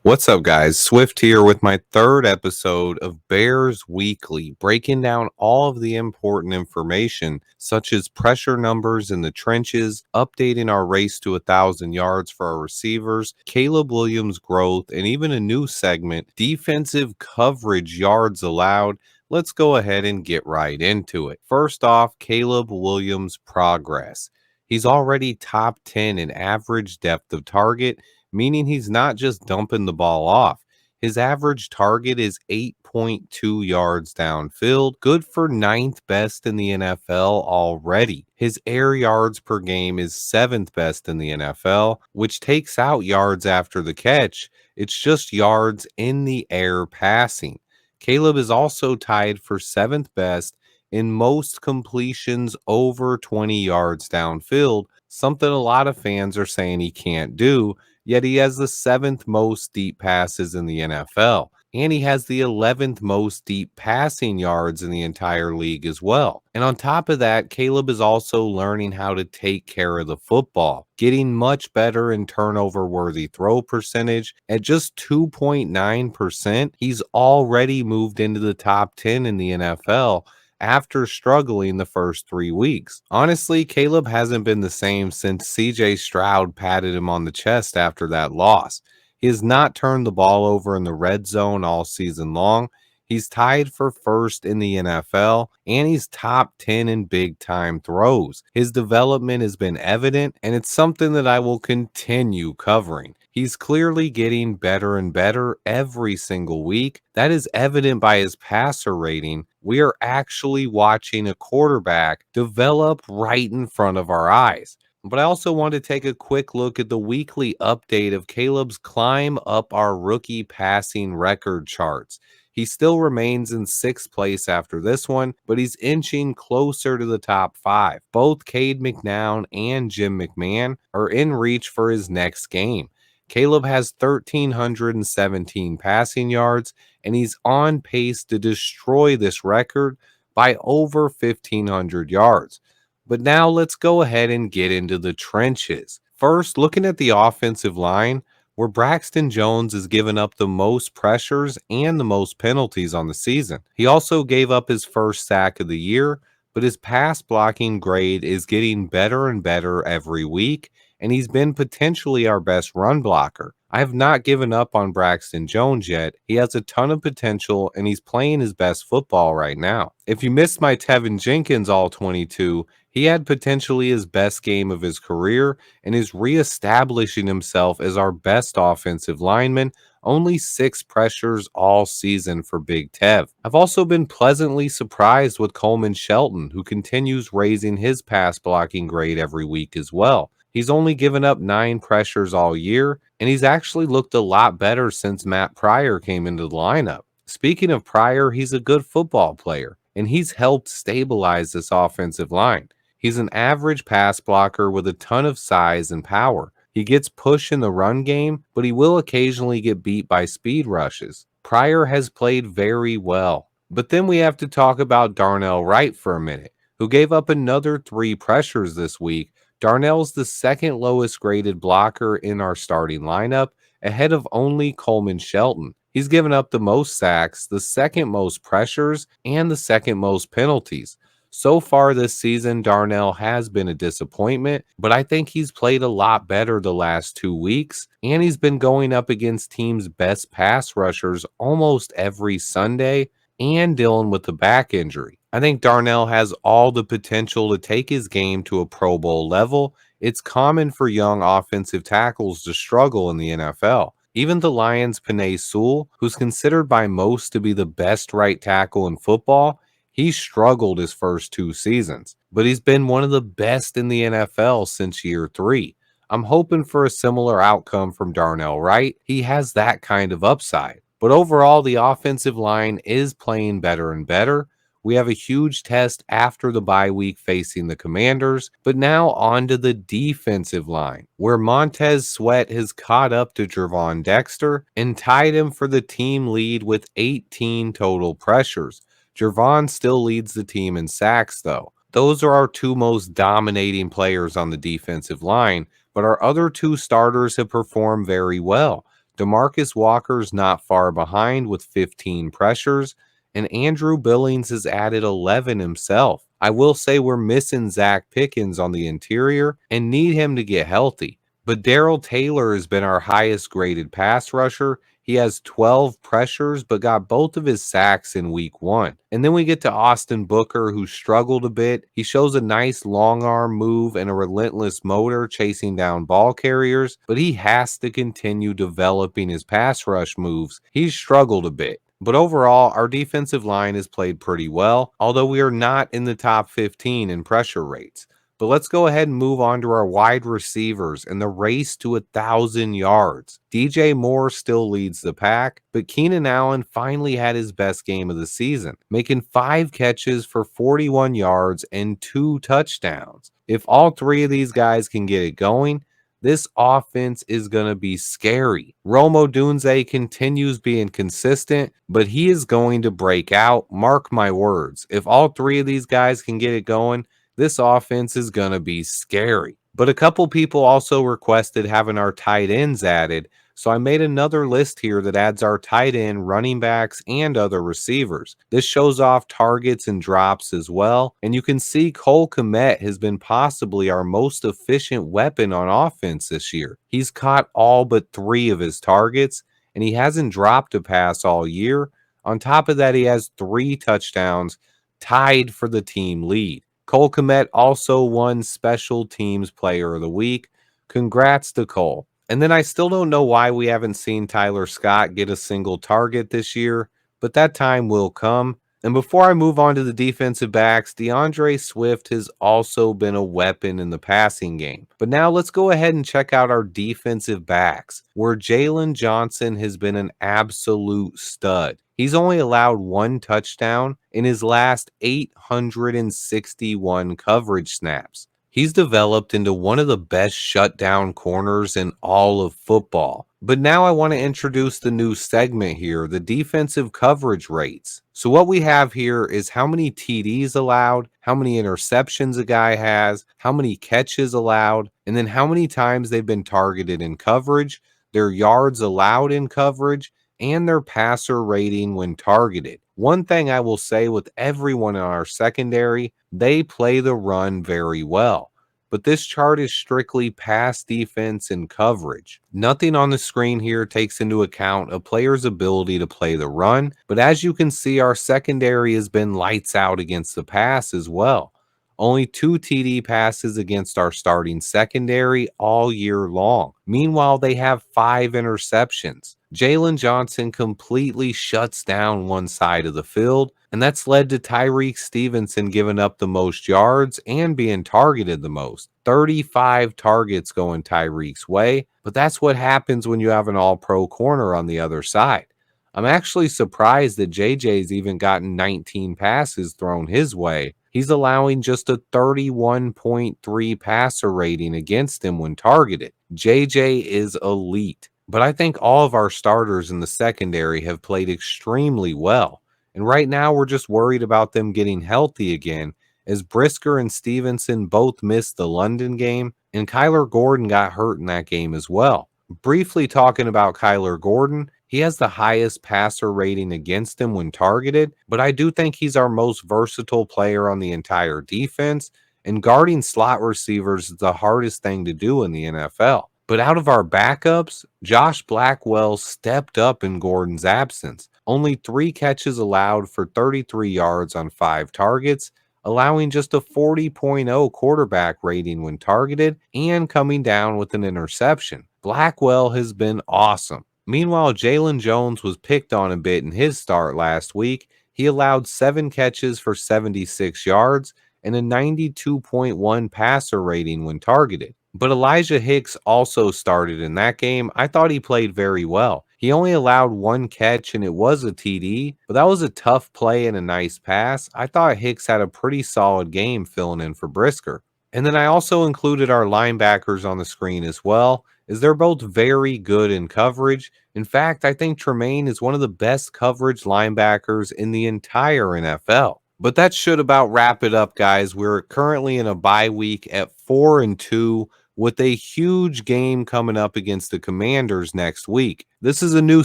What's up, guys? Swift here with my third episode of Bears Weekly, breaking down all of the important information, such as pressure numbers in the trenches, updating our race to 1,000 yards for our receivers, Caleb Williams' growth, and even a new segment, defensive coverage yards allowed. Let's go ahead and get right into it. First off, Caleb Williams' progress. He's already top 10 in average depth of target, meaning he's not just dumping the ball off. His average target is 8.2 yards downfield, good for ninth best in the NFL already. His air yards per game is seventh best in the NFL, which takes out yards after the catch. It's just yards in the air passing. Caleb is also tied for seventh best in most completions over 20 yards downfield, something a lot of fans are saying he can't do. Yet he has the seventh most deep passes in the NFL. And he has the 11th most deep passing yards in the entire league as well. And on top of that, Caleb is also learning how to take care of the football, getting much better in turnover worthy throw percentage. At just 2.9%, he's already moved into the top 10 in the NFL after struggling the first 3 weeks. Honestly, Caleb hasn't been the same since CJ Stroud patted him on the chest after that loss. He has not turned the ball over in the red zone all season long. He's tied for first in the NFL, and he's top 10 in big time throws. His development has been evident, and it's something that I will continue covering. He's clearly getting better and better every single week. That is evident by his passer rating. We are actually watching a quarterback develop right in front of our eyes. But I also want to take a quick look at the weekly update of Caleb's climb up our rookie passing record charts. He still remains in sixth place after this one, but he's inching closer to the top five. Both Cade McNown and Jim McMahon are in reach for his next game. Caleb has 1,317 passing yards, and he's on pace to destroy this record by over 1,500 yards. But now let's go ahead and get into the trenches. First, looking at the offensive line, where Braxton Jones has given up the most pressures and the most penalties on the season. He also gave up his first sack of the year, but his pass blocking grade is getting better and better every week, and he's been potentially our best run blocker. I have not given up on Braxton Jones yet. He has a ton of potential, and he's playing his best football right now. If you missed my Tevin Jenkins All 22, he had potentially his best game of his career and is reestablishing himself as our best offensive lineman. Only 6 pressures all season for Big Tev. I've also been pleasantly surprised with Coleman Shelton, who continues raising his pass blocking grade every week as well. He's only given up 9 pressures all year, and he's actually looked a lot better since Matt Pryor came into the lineup. Speaking of Pryor, he's a good football player, and he's helped stabilize this offensive line. He's an average pass blocker with a ton of size and power. He gets push in the run game, but he will occasionally get beat by speed rushes. Pryor has played very well. But then we have to talk about Darnell Wright for a minute, who gave up another 3 pressures this week. Darnell's the second lowest graded blocker in our starting lineup, ahead of only Coleman Shelton. He's given up the most sacks, the second most pressures, and the second most penalties. So far this season, Darnell has been a disappointment, but I think he's played a lot better the last 2 weeks, and he's been going up against teams' best pass rushers almost every Sunday and dealing with the back injury. I think Darnell has all the potential to take his game to a Pro Bowl level. It's common for young offensive tackles to struggle in the NFL. Even the Lions' Penei Sewell, who's considered by most to be the best right tackle in football, he struggled his first 2 seasons, but he's been one of the best in the NFL since year 3. I'm hoping for a similar outcome from Darnell Wright. He has that kind of upside. But overall, the offensive line is playing better and better. We have a huge test after the bye week facing the Commanders, but now on to the defensive line, where Montez Sweat has caught up to Gervon Dexter and tied him for the team lead with 18 total pressures. Gervon still leads the team in sacks, though. Those are our 2 most dominating players on the defensive line, but our other 2 starters have performed very well. DeMarcus Walker's not far behind with 15 pressures, and Andrew Billings has added 11 himself. I will say we're missing Zach Pickens on the interior and need him to get healthy. But Darrell Taylor has been our highest graded pass rusher. He has 12 pressures, but got both of his sacks in week 1. And then we get to Austin Booker, who struggled a bit. He shows a nice long arm move and a relentless motor chasing down ball carriers, but he has to continue developing his pass rush moves. He's struggled a bit. But overall, our defensive line has played pretty well, although we are not in the top 15 in pressure rates. But let's go ahead and move on to our wide receivers and the race to 1,000 yards. DJ Moore still leads the pack, but Keenan Allen finally had his best game of the season, making 5 catches for 41 yards and 2 touchdowns. If all 3 of these guys can get it going, this offense is going to be scary. Rome Odunze continues being consistent, but he is going to break out. Mark my words. If all 3 of these guys can get it going, this offense is going to be scary. But a couple people also requested having our tight ends added, so I made another list here that adds our tight end, running backs, and other receivers. This shows off targets and drops as well, and you can see Cole Kmet has been possibly our most efficient weapon on offense this year. He's caught all but 3 of his targets, and he hasn't dropped a pass all year. On top of that, he has 3 touchdowns, tied for the team lead. Cole Kmet also won Special Teams Player of the Week. Congrats to Cole. And then I still don't know why we haven't seen Tyler Scott get a single target this year, but that time will come. And before I move on to the defensive backs, DeAndre Swift has also been a weapon in the passing game. But now let's go ahead and check out our defensive backs, where Jalen Johnson has been an absolute stud. He's only allowed 1 touchdown in his last 861 coverage snaps. He's developed into one of the best shutdown corners in all of football. But now I want to introduce the new segment here, the defensive coverage rates. So what we have here is how many TDs allowed, how many interceptions a guy has, how many catches allowed, and then how many times they've been targeted in coverage, their yards allowed in coverage, and their passer rating when targeted. One thing I will say with everyone in our secondary, they play the run very well. But this chart is strictly pass defense and coverage. Nothing on the screen here takes into account a player's ability to play the run, but as you can see, our secondary has been lights out against the pass as well. Only 2 TD passes against our starting secondary all year long. Meanwhile, they have 5 interceptions. Jalen Johnson completely shuts down one side of the field, and that's led to Tyreek Stevenson giving up the most yards and being targeted the most. 35 targets going Tyreek's way, but that's what happens when you have an all-pro corner on the other side. I'm actually surprised that JJ's even gotten 19 passes thrown his way. He's allowing just a 31.3 passer rating against him when targeted. JJ is elite. But I think all of our starters in the secondary have played extremely well. And right now we're just worried about them getting healthy again, as Brisker and Stevenson both missed the London game, and Kyler Gordon got hurt in that game as well. Briefly talking about Kyler Gordon, he has the highest passer rating against him when targeted, but I do think he's our most versatile player on the entire defense, and guarding slot receivers is the hardest thing to do in the NFL. But out of our backups, Josh Blackwell stepped up in Gordon's absence. Only 3 catches allowed for 33 yards on 5 targets, allowing just a 40.0 quarterback rating when targeted and coming down with an interception. Blackwell has been awesome. Meanwhile, Jalen Jones was picked on a bit in his start last week. He allowed 7 catches for 76 yards and a 92.1 passer rating when targeted. But Elijah Hicks also started in that game. I thought he played very well. He only allowed 1 catch and it was a TD, but that was a tough play and a nice pass. I thought Hicks had a pretty solid game filling in for Brisker. And then I also included our linebackers on the screen as well, as they're both very good in coverage. In fact, I think Tremaine is one of the best coverage linebackers in the entire NFL. But that should about wrap it up, guys. We're currently in a bye week at 4-2. with a huge game coming up against the Commanders next week. This is a new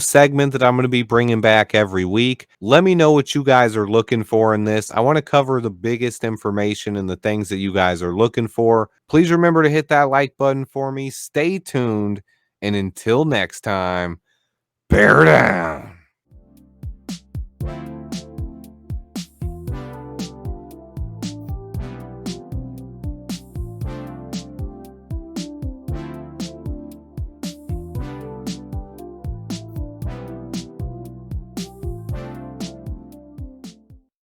segment that I'm going to be bringing back every week. Let me know what you guys are looking for in this. I want to cover the biggest information and the things that you guys are looking for. Please remember to hit that like button for me. Stay tuned. And until next time, bear down.